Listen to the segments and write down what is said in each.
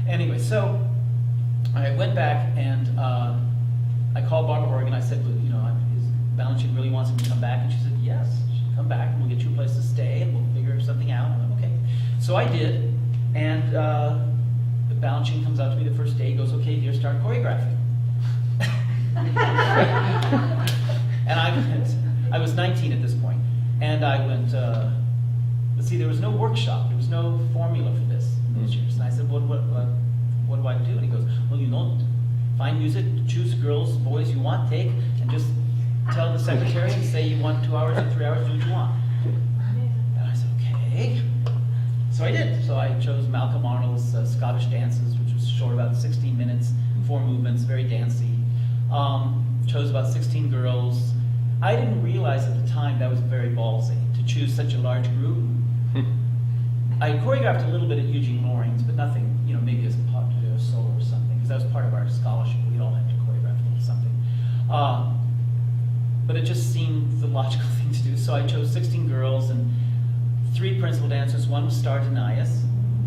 Anyway, so I went back and I called Barbara Horgan. I said, well, is Balanchine really wants him to come back? And she said, yes, come back and we'll get you a place to stay and we'll figure something out. And I went, okay. So I did, and Balanchine comes out to me the first day. He goes, okay, dear, start choreographing. And I was 19 at this point, and I went, let's see, there was no workshop, there was no formula for this in those years. And I said, what do I do? And he goes, well, find music, choose girls, boys you want, take, and just tell the secretary and say you want 2 hours or 3 hours, do what you want. And I said, okay. So I did. So I chose Malcolm Arnold's Scottish Dances, which was short, about 16 minutes, 4 movements, very dancey. Chose about 16 girls. I didn't realize at the time that was very ballsy, to choose such a large group. I choreographed a little bit at Eugene Loring's, but nothing, maybe as part of a solo or something, because that was part of our scholarship. We'd all have to choreograph a little something. But it just seemed the logical thing to do. So I chose 16 girls and 3 principal dancers. One was Star Denias,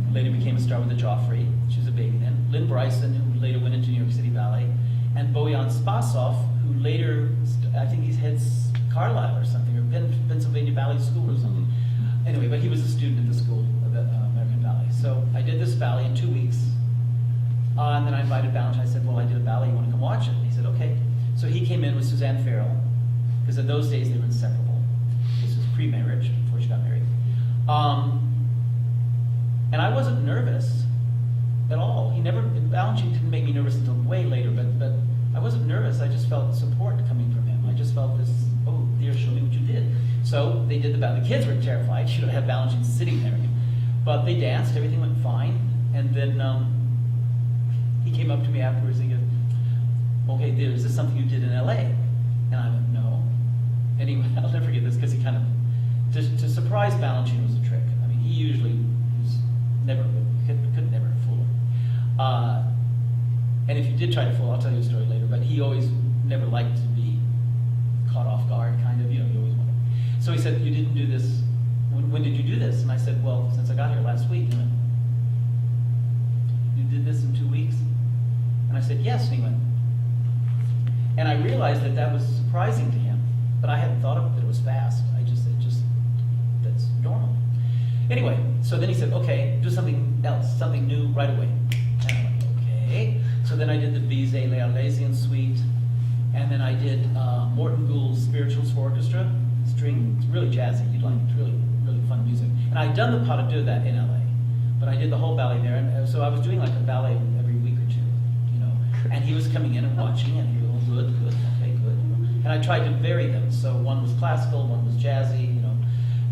who later became a star with the Joffrey. She was a baby then. Lynn Bryson, who later went into New York City Ballet. And Bojan Spasov, who later, I think he heads Carlisle or something, or Pennsylvania Ballet School or something. Anyway, but he was a student at the school of American Ballet. So I did this ballet in 2 weeks. And then I invited Balanchine. I said, well, I did a ballet, you want to come watch it? And he said, okay. So he came in with Suzanne Farrell, because in those days they were inseparable. This was pre-marriage, before she got married. And I wasn't nervous at all. Balanchine didn't make me nervous until way later, but I wasn't nervous. I just felt support coming from him. I just felt this, oh dear, show me what you did. So they did the ballet. The kids were terrified. You don't have Balanchine sitting there. But they danced, everything went fine. And then he came up to me afterwards and he goes, okay, is this something you did in LA? And I went, no. Anyway, I'll never forget this because he kind of, to surprise Balanchine was a trick. I mean, he usually could never fool her. And if you did try to fool, I'll tell you a story later, but he always never liked to be caught off guard, kind of, he always wanted. So he said, you didn't do this, when did you do this? And I said, well, since I got here last week. And he went, you did this in 2 weeks? And I said, yes. And he went, and I realized that was surprising to him, but I hadn't thought of it, that it was fast. That's normal. Anyway, so then he said, okay, do something else, something new right away. And I went, okay. So then I did the Bizet Les Arlésiens suite, and then I did Morton Gould's Spirituals for Orchestra, string. It's really jazzy, you'd like it. It's really, really fun music. And I'd done the pas de deux that in LA, but I did the whole ballet there, and so I was doing like a ballet every week or two, and he was coming in and watching, and he was good, okay, good. And I tried to vary them, so one was classical, one was jazzy,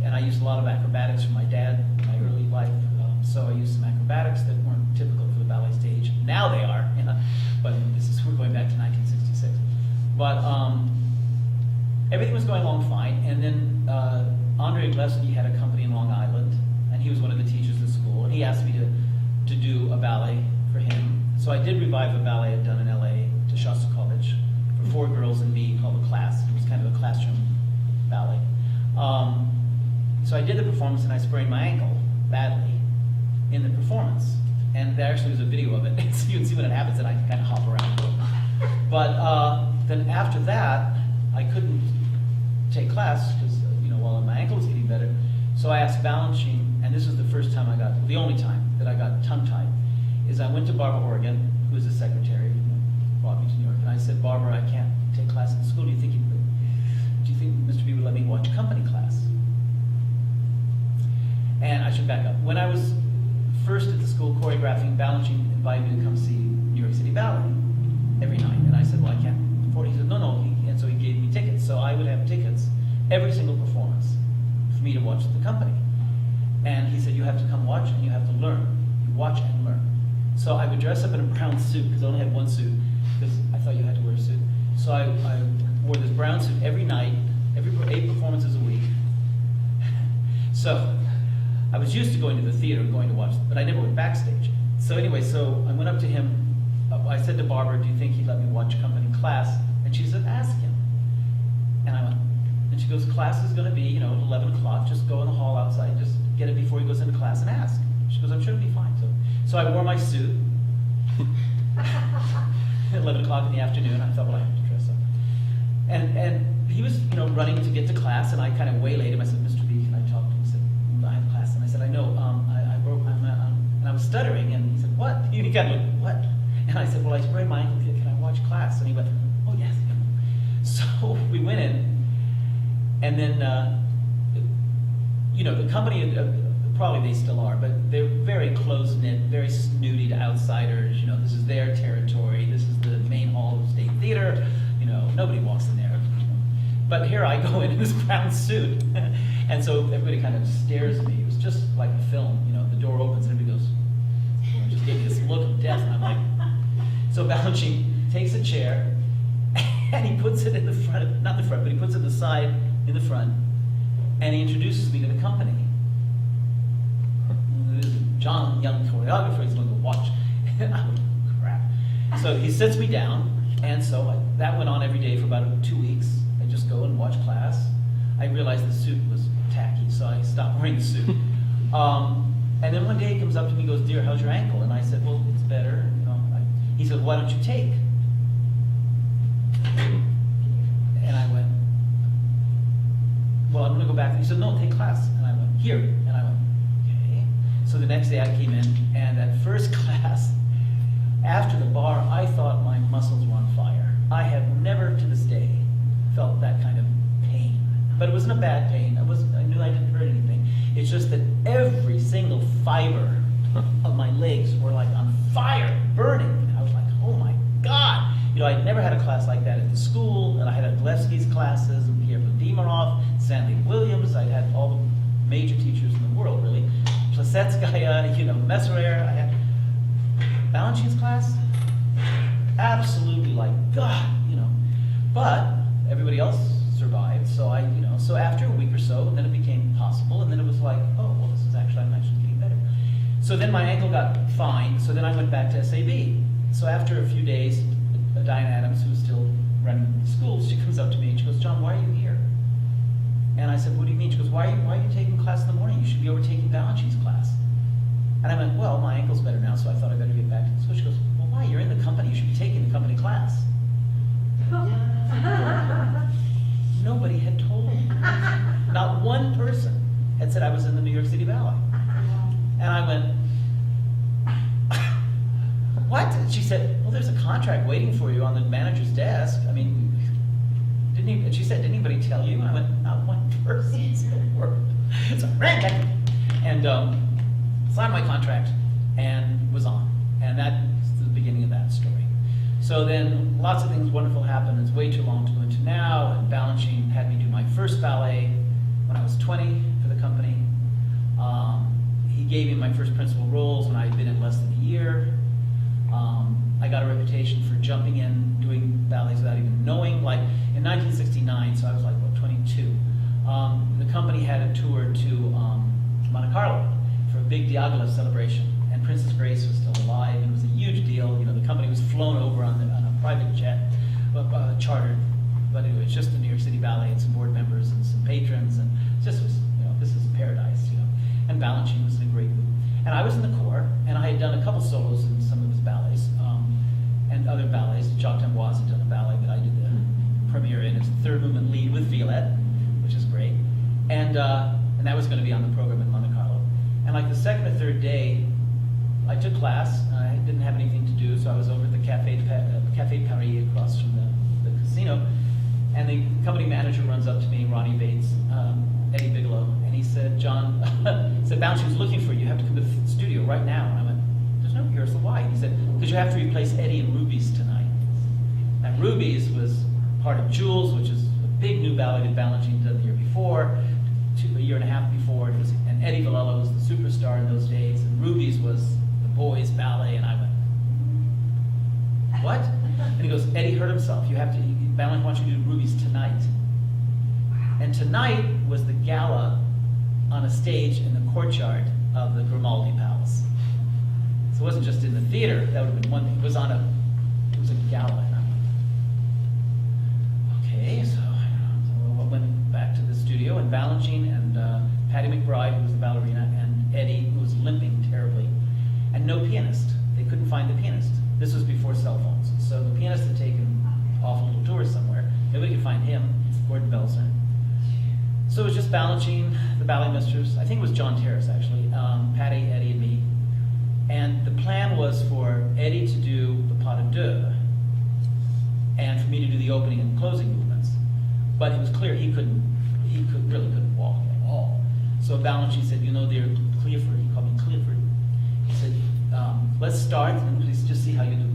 and I used a lot of acrobatics from my dad in my early life. So I used some acrobatics that weren't typical for the ballet stage. Now they are, but we're going back to 1966. But everything was going along fine. And then Andre Glesky had a company in Long Island, and he was one of the teachers at school. And he asked me to do a ballet for him. So I did revive a ballet I'd done in LA to Shostakovich for 4 girls and me called The Class. It was kind of a classroom ballet. So I did the performance and I sprained my ankle badly in the performance. And there actually was a video of it, so you can see when it happens and I kind of hop around. But then after that, I couldn't take class because, while my ankle was getting better. So I asked Balanchine, and this was the first time the only time that I got tongue-tied, is I went to Barbara Horgan, who was the secretary, brought me to New York, and I said, Barbara, I can't take class at school. Do you think Mr. B would let me watch company class? And I should back up. When I was first at the school choreographing, Balanchine invited me to come see New York City Ballet every night. And I said, well, I can't afford it. He said, no. And so he gave me tickets. So I would have tickets every single performance for me to watch the company. And he said, you have to come watch and you have to learn. You watch and learn. So I would dress up in a brown suit, because I only had one suit, because I thought you had to wear a suit. So I wore this brown suit every night, every 8 performances a week. So I was used to going to the theater and going to watch, but I never went backstage. So anyway, so I went up to him. I said to Barbara, do you think he'd let me watch company class? And she said, ask him. And I went, and she goes, class is going to be, at 11 o'clock. Just go in the hall outside, just get it before he goes into class and ask. She goes, I'm sure it'll be fine. So I wore my suit, At 11 o'clock in the afternoon, I thought, well, I have to dress up. And he was, running to get to class, and I kind of waylaid him. I said, Mr. B, can I talk to him? He said, I have class. And I said, I know, I broke my, and I was stuttering, and he said, what? He kind of went, what? And I said, well, I sprained my ankle, can I watch class? And he went, oh, yes. So we went in, and then, the company, probably they still are, but they're very close-knit, very snooty to outsiders. This is their territory. This is the main hall of State Theater. Nobody walks in there. But here I go in this brown suit, and so everybody kind of stares at me. It was just like a film. The door opens and everybody goes, just gave me this look of death, and I'm like, so Balanchine takes a chair, and he puts it in the front, not the front, but he puts it in the side in the front, and he introduces me to the company. John, young choreographer, he's going to watch. And I went, crap. So he sits me down, and so that went on every day for about 2 weeks. I just go and watch class. I realized the suit was tacky, so I stopped wearing the suit. And then one day he comes up to me and goes, dear, how's your ankle? And I said, well, it's better. He said, why don't you take? And I went, well, I'm going to go back. He said, no, take class. And I went, here. And I went, okay. So the next day I came in, and that first class, after the bar, I thought my muscles were on fire. I have never to this day felt that kind of pain. But it wasn't a bad pain. I knew I didn't hurt anything. It's just that every single fiber of my legs were like on fire, burning. And I was like, oh my God. I'd never had a class like that at the school, and I had Gillespie's classes, and Pierre Vladimiroff, Stanley Williams. I'd had all the major teachers in the world, really. Plasetskaya, Messerer. I had Balanchine's class. Absolutely like, God, But everybody else survived, so so after a week or so, then it became possible, and then it was like, oh, well, I'm actually getting better. So then my ankle got fine, so then I went back to SAB. So after a few days, Diane Adams, who was still running the school, she comes up to me and she goes, John, why are you here? And I said, what do you mean? She goes, why are you taking class in the morning? You should be over taking Balanchine's class. And I went, well, my ankle's better now, so I thought I better get back to the school. She goes, well, why? You're in the company. You should be taking the company class. Nobody had told me. Not one person had said I was in the New York City Ballet. And I went, what? And she said, well, there's a contract waiting for you on the manager's desk. I mean, and she said, didn't anybody tell you? And I went, not one person said a word. So I ran back and signed my contract and was on. And that's the beginning of that story. So then lots of things wonderful happened. It's way too long to go into now. And Balanchine had me do my first ballet when I was 20 for the company. He gave me my first principal roles when I had been in less than a year. I got a reputation for jumping in, doing ballets without even knowing. Like in 1969, so I was like, what, 22. The company had a tour to Monte Carlo for a big Diaghilev celebration, and Princess Grace was still alive, and it was a huge deal. The company was flown over on a private jet, chartered. But anyway, it's just the New York City Ballet and some board members and some patrons, and it just was, this is paradise, And Balanchine was in a great mood. And I was in the corps, and I had done a couple solos in some of his ballets, and other ballets. Jacques D'Amboise had done a ballet that I did the premiere in. It's the third movement lead with Violette, which is great. And that was going to be on the program in Monte Carlo. And like the second or third day, I took class. I didn't have anything to do, so I was over at the Café Paris across from the casino. And the company manager runs up to me, Ronnie Bates, Eddie Bigelow, and he said, John, said, Balanchine's looking for you. You have to come to the studio right now. And I went, there's no rehearsal. Why? He said, because you have to replace Eddie and Ruby's tonight. And Ruby's was part of Jules, which is a big new ballet that Balanchine did the year before, a year and a half before. And Eddie Villella was the superstar in those days, and Ruby's was the boys' ballet. And I went, what? And he goes, Eddie hurt himself. Balanchine wants you to do Ruby's tonight. And tonight was the gala on a stage in the courtyard of the Grimaldi Palace. So it wasn't just in the theater. That would have been one thing. It was a gala. And I'm like, okay, so I went back to the studio, and Balanchine and Patty McBride, who was the ballerina, and Eddie, who was limping terribly, and no pianist. They couldn't find the pianist. Nobody could find him, Gordon Belzer. So it was just Balanchine, the ballet misters. I think it was John Terrace, actually. Patty, Eddie, and me. And the plan was for Eddie to do the pas de deux, and for me to do the opening and closing movements. But it was clear he really couldn't walk at all. So Balanchine said, you know, dear Clifford, he called me Clifford. He said, let's start and please just see how you do.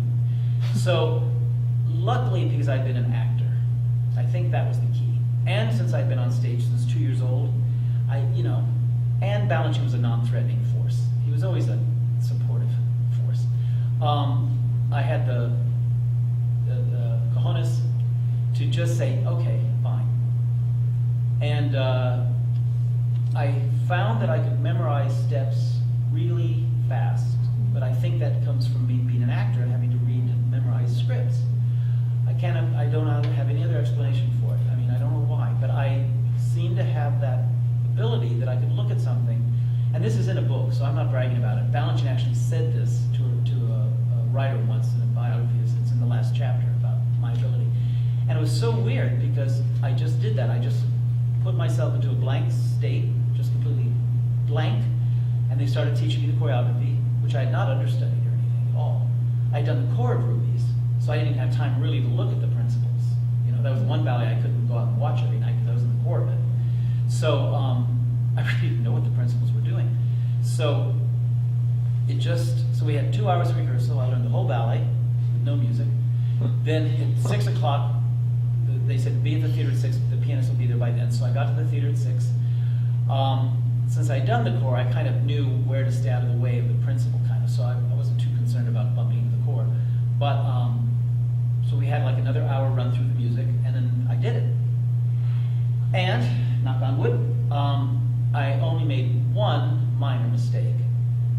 So luckily, because I'd been an actor, I think that was the key. And since I'd been on stage since 2 years old, and Balanchine was a non-threatening force. He was always a supportive force. I had the cojones to just say, okay, fine. And I found that I could memorize steps really fast, but I think that comes from me being an actor and having to read and memorize scripts. I don't have any other explanation for it. I mean, I don't know why, but I seem to have that ability that I could look at something, and this is in a book, so I'm not bragging about it. Balanchine actually said this to a writer once in a biography. It's in the last chapter about my ability. And it was so weird because I just did that. I just put myself into a blank state, just completely blank, and they started teaching me the choreography, which I had not understudied or anything at all. I had done the core of Ruby's, so I didn't even have time really to look at the principles. You know, that was one ballet I couldn't go out and watch every night because I was in the core of it. So I really didn't know what the principals were doing. So we had 2 hours of rehearsal. I learned the whole ballet with no music. Then at 6 o'clock, they said, be at the theater at 6, the pianist will be there by then. So I got to the theater at 6. Since I'd done the core, I kind of knew where to stay out of the way of the principal, kind of, so I wasn't too concerned about bumping into the core. But, so we had like another hour run through the music, and then I did it. And, knock on wood, I only made one minor mistake,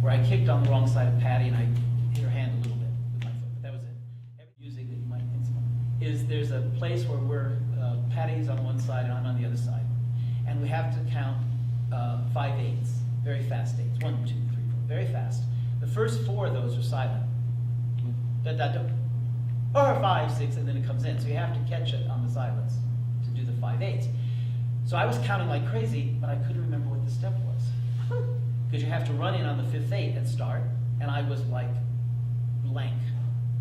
where I kicked on the wrong side of Patty and I hit her hand a little bit with my foot, but that was it. Every music that you might think is there's a place where Patty's on one side and I'm on the other side. And we have to count 5/8, very fast eights, 1, 2, 3, 4, very fast. The first 4 of those are silent. Da, da, da. Or 5, 6, and then it comes in. So you have to catch it on the silence to do the 5/8. So I was counting like crazy, but I couldn't remember what the step was. Because you have to run in on the 5th 8 and start, and I was like blank.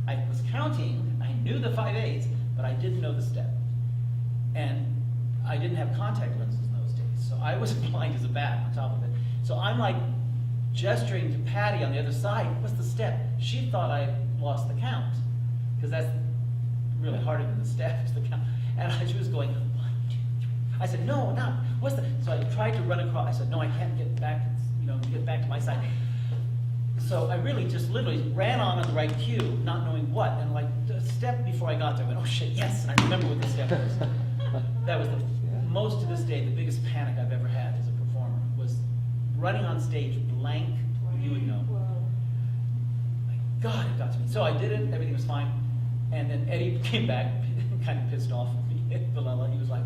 I was counting, I knew the 5/8, but I didn't know the step. And I didn't have contact lenses in those days, so I was blind as a bat on top of it. So I'm like gesturing to Patty on the other side, what's the step? She thought I lost the count, because that's really harder than the step, is the count. And she was going, 1, 2, 3. I said, no, not, what's the, so I tried to run across, I said, no, I can't get back, get back to my side. So I really just literally ran on the right cue, not knowing what, and like a step before I got there, I went, oh shit, yes, I remember what the step was. That was most to this day, the biggest panic I've ever had as a performer, was running on stage blank, you would know. My God, it got to me. So I did it, everything was fine, and then Eddie came back, kind of pissed off at me, Villela. He was like,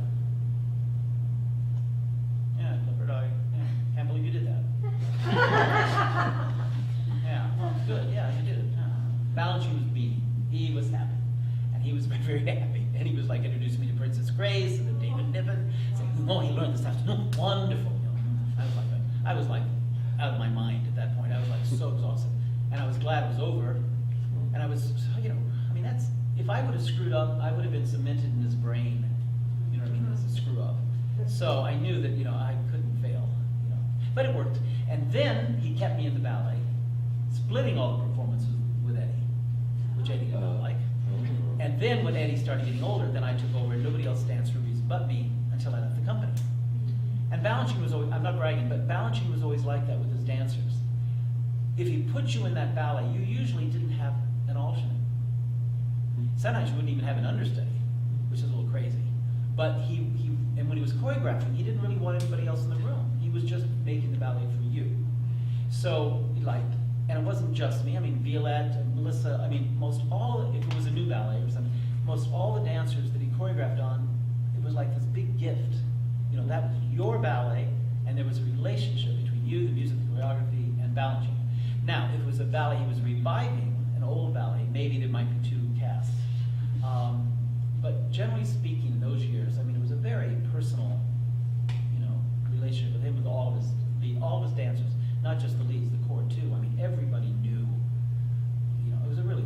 yeah, Clifford, I can't believe you did that. Yeah, well, good, yeah, you did it. Balanchine was beaming. He was happy. And he was very, very happy. And he was like introducing me to Princess Grace and then David Niven, saying, oh, he learned this afternoon. Wonderful. I was like out of my mind at that point. I was like so exhausted. And I was glad it was over. And I was, I mean, that's, if I would have screwed up, I would have been cemented in his brain, you know what I mean, as a screw up. So I knew that, I couldn't fail, But it worked. And then he kept me in the ballet, splitting all the performances with Eddie, which Eddie did not like. And then when Eddie started getting older, then I took over and nobody else danced Ruby's but me until I left the company. And Balanchine was always, I'm not bragging, but Balanchine was always like that with his dancers. If he put you in that ballet, you usually didn't have an alternate. Sometimes you wouldn't even have an understudy, which is a little crazy. But and when he was choreographing, he didn't really want anybody else in the room. He was just making the ballet for you. So, and it wasn't just me. I mean, Violette and Melissa, if it was a new ballet or something, most all the dancers that he choreographed on, it was like this big gift. That was your ballet, and there was a relationship between you, the music, the choreography, and Balanchine. Now, if it was a ballet he was reviving, an old ballet, maybe there might be 2 casts. But generally speaking, those years, I mean, it was a very personal, relationship with him, with all of his dancers, not just the leads, the core too. I mean, everybody knew, it was a really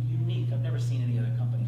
unique, I've never seen any other company